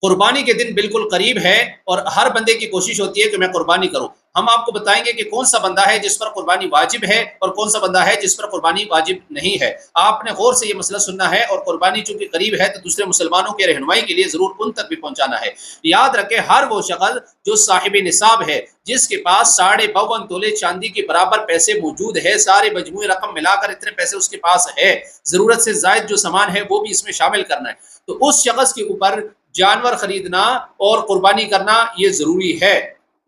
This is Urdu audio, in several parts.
قربانی کے دن بالکل قریب ہے اور ہر بندے کی کوشش ہوتی ہے کہ میں قربانی کروں۔ ہم آپ کو بتائیں گے کہ کون سا بندہ ہے جس پر قربانی واجب ہے اور کون سا بندہ ہے جس پر قربانی واجب نہیں ہے۔ آپ نے غور سے یہ مسئلہ سننا ہے، اور قربانی چونکہ قریب ہے تو دوسرے مسلمانوں کے رہنمائی کے لیے ضرور ان تک بھی پہنچانا ہے۔ یاد رکھیں، ہر وہ شخص جو صاحب نصاب ہے، جس کے پاس 52.5 تولے چاندی کے برابر پیسے موجود ہے، سارے مجموعی رقم ملا کر اتنے پیسے اس کے پاس ہے، ضرورت سے زائد جو سامان ہے وہ بھی اس میں شامل کرنا ہے، تو اس شخص کے اوپر جانور خریدنا اور قربانی کرنا یہ ضروری ہے۔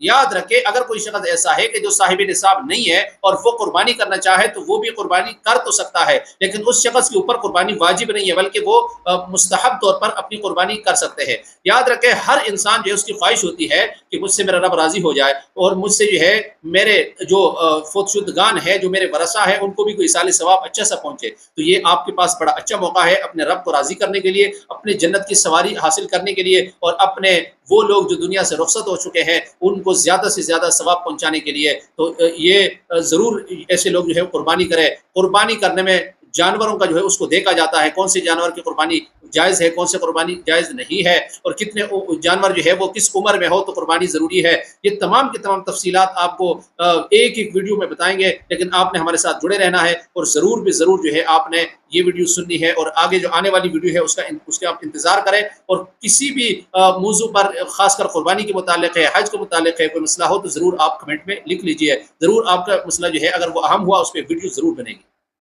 یاد رکھے، اگر کوئی شخص ایسا ہے کہ جو صاحب نصاب نہیں ہے اور وہ قربانی کرنا چاہے تو وہ بھی قربانی کر تو سکتا ہے، لیکن اس شخص کے اوپر قربانی واجب نہیں ہے، بلکہ وہ مستحب طور پر اپنی قربانی کر سکتے ہیں۔ یاد رکھے، ہر انسان جو ہے اس کی خواہش ہوتی ہے کہ مجھ سے میرا رب راضی ہو جائے، اور مجھ سے جو ہے میرے جو فوت شدگان ہے، جو میرے ورثہ ہے، ان کو بھی کوئی سال ثواب اچھا سا پہنچے۔ تو یہ آپ کے پاس بڑا اچھا موقع ہے اپنے رب کو راضی کرنے کے لیے، اپنے جنت کی سواری حاصل کرنے کے لیے، اور اپنے وہ لوگ جو دنیا سے رخصت ہو چکے ہیں ان کو زیادہ سے زیادہ ثواب پہنچانے کے لیے۔ تو یہ ضرور ایسے لوگ جو ہے قربانی کرے۔ قربانی کرنے میں جانوروں کا جو ہے اس کو دیکھا جاتا ہے، کون سے جانور کی قربانی جائز ہے، کون سے قربانی جائز نہیں ہے، اور کتنے جانور جو ہے وہ کس عمر میں ہو تو قربانی ضروری ہے۔ یہ تمام کی تمام تفصیلات آپ کو ایک ایک ویڈیو میں بتائیں گے، لیکن آپ نے ہمارے ساتھ جڑے رہنا ہے، اور ضرور بھی ضرور جو ہے آپ نے یہ ویڈیو سننی ہے، اور آگے جو آنے والی ویڈیو ہے اس کا آپ انتظار کریں۔ اور کسی بھی موضوع پر، خاص کر قربانی کے متعلق ہے، حج کے متعلق ہے، کوئی مسئلہ ہو تو ضرور آپ کمنٹ میں لکھ لیجئے، ضرور آپ کا مسئلہ جو ہے اگر وہ اہم ہوا اس پہ ویڈیو ضرور بنے گی۔